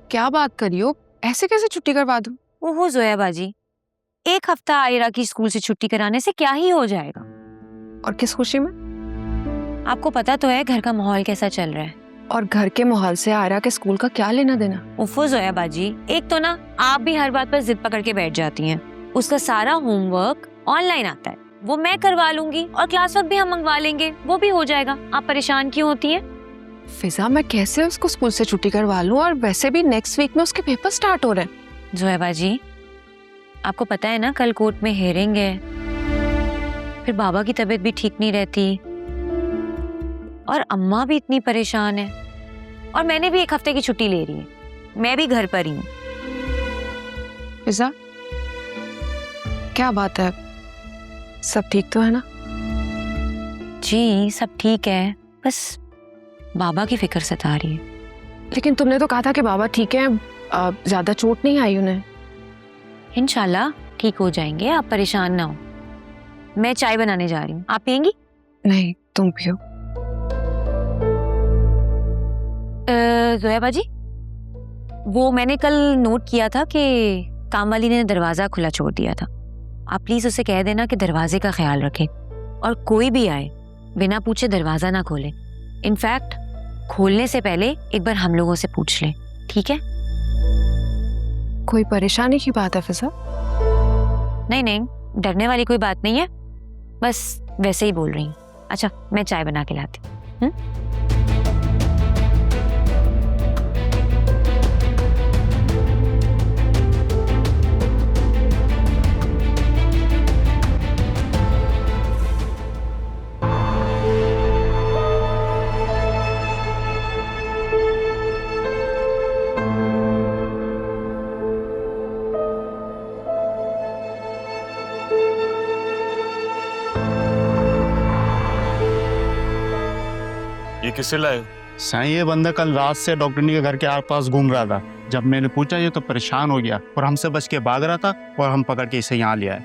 क्या बात करी हो, ऐसे कैसे छुट्टी करवा दूं? ओहो जोया बाजी, एक हफ्ता आयरा की स्कूल से छुट्टी कराने से क्या ही हो जाएगा। और किस खुशी में? आपको पता तो है घर का माहौल कैसा चल रहा है। और घर के माहौल से आयरा के स्कूल का क्या लेना देना? उफो जोया बाजी, एक तो ना आप भी हर बात पर जिद पकड़ के बैठ जाती हैं। उसका सारा होमवर्क ऑनलाइन आता है, वो मैं करवा लूंगी और क्लास वर्क भी हम मंगवा लेंगे, वो भी हो जाएगा। आप परेशान क्यों होती हैं? फिजा, मैं कैसे उसको स्कूल से छुट्टी करवा लूं? और वैसे भी नेक्स्ट वीक में उसके पेपर स्टार्ट हो रहे हैं। जोया बाजी, आपको पता है ना कल कोर्ट में हेयरिंग है, फिर बाबा की तबीयत भी ठीक नहीं रहती और अम्मा भी इतनी परेशान है, और मैंने भी एक हफ्ते की छुट्टी ले रही है, मैं भी घर पर ही हूँ। फिजा, क्या बात है, सब ठीक तो है ना? जी सब ठीक है, बस बाबा की फिक्र सता रही है। लेकिन तुमने तो कहा था कि बाबा ठीक है, ज्यादा चोट नहीं आई उन्हें। इंशाल्लाह ठीक हो जाएंगे, आप परेशान ना हो। मैं चाय बनाने जा रही हूँ, आप पियेंगी? नहीं, तुम पियो। जोया बाजी, वो मैंने कल नोट किया था कि काम वाली ने दरवाजा खुला छोड़ दिया था। आप प्लीज उसे कह देना कि दरवाजे का ख्याल रखे और कोई भी आए बिना पूछे दरवाजा ना खोले। इनफैक्ट खोलने से पहले एक बार हम लोगों से पूछ ले, ठीक है? कोई परेशानी की बात है फिजा? नहीं नहीं, डरने वाली कोई बात नहीं है, बस वैसे ही बोल रही हूँ। अच्छा, मैं चाय बना के लाती हूँ। ये किससे लाए? साईं, ये बंदा कल रात से डॉक्टरनी के घर के आसपास घूम रहा था। जब मैंने पूछा ये तो परेशान हो गया और हमसे बच के भाग रहा था, और हम पकड़ के इसे यहाँ ले आए।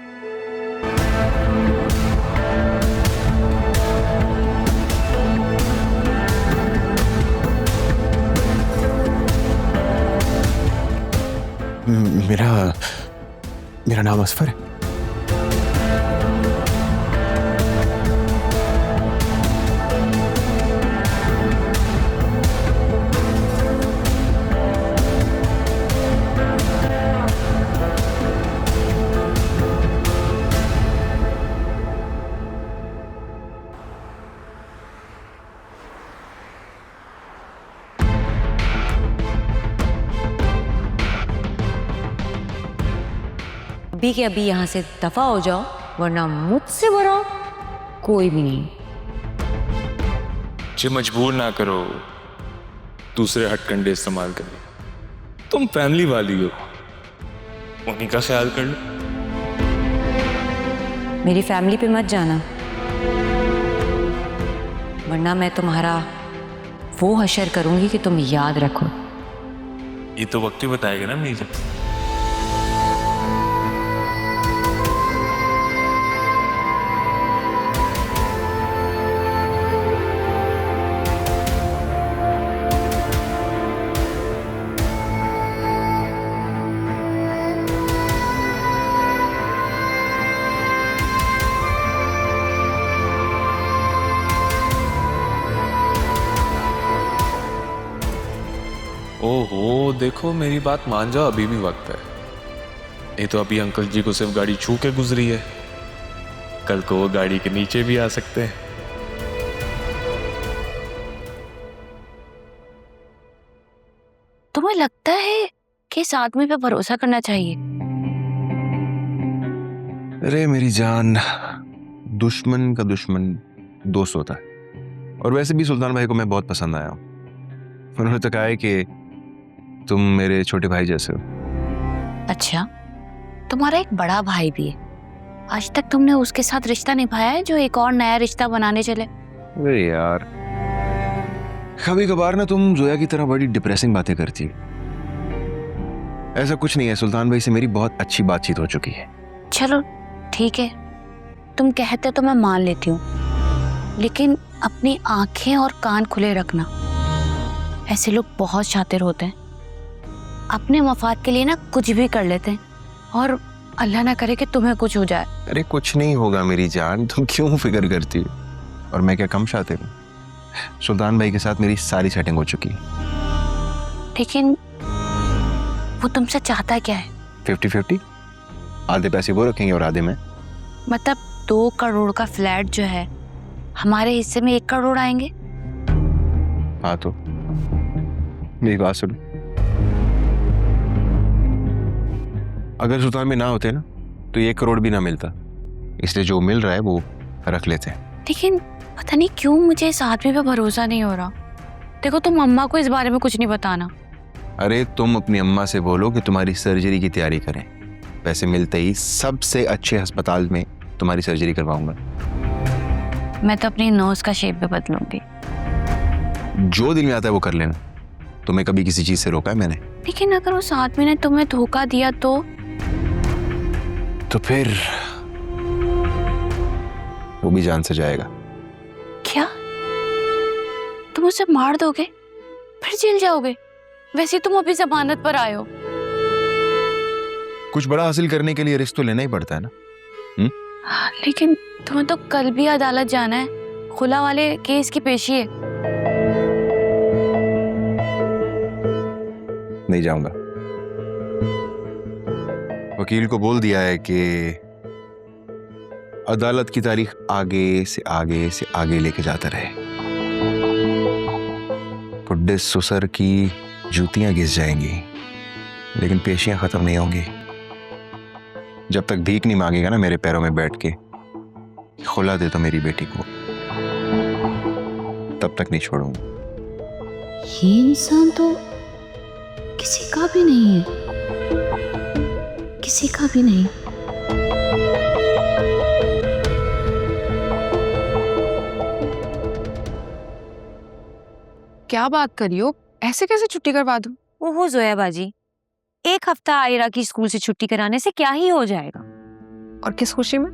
मेरा नाम असफर है। अभी के अभी यहाँ से दफा हो जाओ, वरना मुझसे बड़ा कोई भी नहीं। मुझे मजबूर ना करो दूसरे हथकंडे इस्तेमाल करने। तुम फैमिली वाली हो, उन्हीं का ख्याल कर लो। मेरी फैमिली पे मत जाना, वरना मैं तुम्हारा वो हशर करूंगी कि तुम याद रखो। ये तो वक्त ही बताएगा ना मीजा। ओहो, देखो मेरी बात मान जाओ, अभी भी वक्त है। ये तो अभी अंकल जी को सिर्फ गाड़ी छू के गुजरी है, कल को वो गाड़ी के नीचे भी आ सकते हैं। तुम्हें लगता है कि इस आदमी पे भरोसा करना चाहिए? अरे मेरी जान, दुश्मन का दुश्मन दोस्त होता है। और वैसे भी सुल्तान भाई को मैं बहुत पसंद आया हूँ। उन्होंने तो कहा है कि तुम मेरे छोटे भाई जैसे हो। अच्छा, तुम्हारा एक बड़ा भाई भी है, आज तक तुमने उसके साथ रिश्ता निभाया है जो एक और नया रिश्ता बनाने चले? अरे यार, कभी कभार ना तुम जोया की तरह बड़ी डिप्रेसिंग बातें करती। ऐसा कुछ नहीं है, सुल्तान भाई से मेरी बहुत अच्छी बातचीत हो चुकी है। चलो ठीक है, तुम कहते तो मैं मान लेती हूँ, लेकिन अपनी आंखें और कान खुले रखना। ऐसे लोग बहुत शातिर होते हैं, अपने मफाद के लिए ना कुछ भी कर लेते हैं, और अल्लाह ना करे कि तुम्हें कुछ हो जाए। अरे कुछ नहीं होगा मेरी जान, तुम क्यों फिक्र करती हो? और मैं क्या कम शातिर हूँ? सुल्तान भाई के साथ मेरी सारी सेटिंग हो चुकी है। लेकिन वो तुमसे चाहता क्या है? 50-50, आधे पैसे वो रखेंगे और आधे मैं। मतलब 2 करोड़ का फ्लैट जो है, हमारे हिस्से में 1 करोड़ आएंगे। हाँ तो मेरी बात सुनो, अगर सुल्तान में ना होते ना तो ये 1 करोड़ भी ना मिलता, इसलिए जो मिल रहा है वो रख लेते हैं। लेकिन पता नहीं क्यों मुझे इस आदमी पे भरोसा नहीं हो रहा। देखो, तुम अम्मा को इस बारे में कुछ नहीं बताना। अरे तुम अपनी अम्मा से बोलो कि तुम्हारी सर्जरी की तैयारी करें, पैसे मिलते ही सबसे अच्छे अस्पताल में तुम्हारी सर्जरी करवाऊंगा। मैं तो अपनी नोज का शेप भी बदलूंगी। जो दिल में आता है वो कर लेना, तुम्हें कभी किसी चीज से रोका है मैंने? लेकिन अगर उस आदमी ने तुम्हें धोखा दिया तो फिर वो भी जान से जाएगा। क्या तुम उसे मार दोगे, फिर जेल जाओगे? वैसे तुम अभी जमानत पर आए हो। कुछ बड़ा हासिल करने के लिए रिस्क तो लेना ही पड़ता है ना। लेकिन तुम्हें तो कल भी अदालत जाना है, खुला वाले केस की पेशी है। नहीं जाऊंगा। वकील को बोल दिया है कि अदालत की तारीख आगे से आगे से आगे लेके जाता रहे। बुड्ढे सुसर की जूतियां घिस जाएंगी, लेकिन पेशियां खत्म नहीं होंगी। जब तक भीख नहीं मांगेगा ना मेरे पैरों में बैठ के, खुला दे तो मेरी बेटी को, तब तक नहीं छोड़ूंगा। ये इंसान तो किसी का भी नहीं है, किसी का भी नहीं। क्या बात करी हो, ऐसे कैसे छुट्टी करवा दूं? ओहो जोया बाजी, 1 हफ्ता आयरा की स्कूल से छुट्टी कराने से क्या ही हो जाएगा। और किस खुशी में?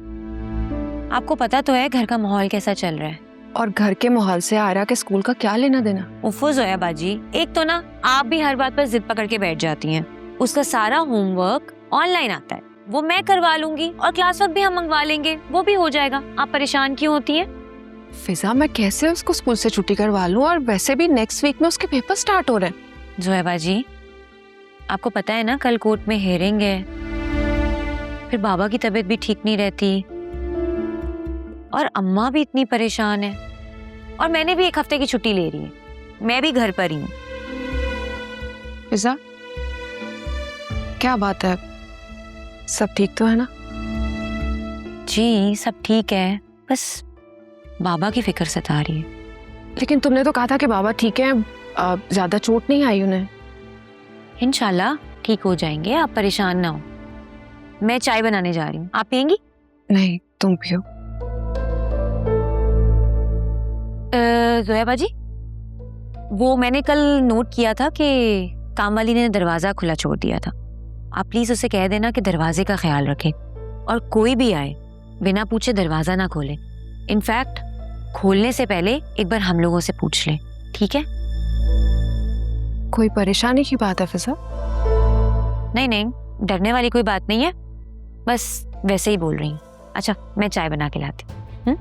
आपको पता तो है घर का माहौल कैसा चल रहा है। और घर के माहौल से आयरा के स्कूल का क्या लेना देना? उफ़ो जोया बाजी, एक तो ना आप भी हर बात पर जिद पकड़ के बैठ जाती हैं। उसका सारा होमवर्क ऑनलाइन आता है, वो मैं करवा लूंगी, और क्लास वर्क भी हम मंगवा लेंगे, वो भी हो जाएगा। आप परेशान क्यों होती हैं? फिजा, मैं कैसे उसको स्कूल से छुट्टी करवा लूं? और वैसे भी नेक्स्ट वीक में उसके पेपर स्टार्ट हो रहे हैं। जोया बाजी, आपको पता है ना कल कोर्ट में हेयरिंग है, फिर बाबा की तबीयत भी ठीक नहीं रहती, और अम्मा भी इतनी परेशान है, और मैंने भी 1 हफ्ते की छुट्टी ले रही है। मैं भी घर पर ही हूँ। फिजा, क्या बात है, सब ठीक तो है ना? जी सब ठीक है, बस बाबा की फिक्र सता रही है। लेकिन तुमने तो कहा था कि बाबा ठीक है, ज्यादा चोट नहीं आई उन्हें। इंशाल्लाह ठीक हो जाएंगे, आप परेशान ना हो। मैं चाय बनाने जा रही हूँ, आप पियेंगी? नहीं, तुम पियो। जोया बाजी, वो मैंने कल नोट किया था कि काम वाली ने दरवाजा खुला छोड़ दिया था। आप प्लीज उसे कह देना कि दरवाजे का ख्याल रखे, और कोई भी आए बिना पूछे दरवाजा ना खोले। इनफैक्ट खोलने से पहले एक बार हम लोगों से पूछ ले, ठीक है? कोई परेशानी की बात है फिजा? नहीं नहीं, डरने वाली कोई बात नहीं है, बस वैसे ही बोल रही हूँ। अच्छा, मैं चाय बना के लाती हूँ।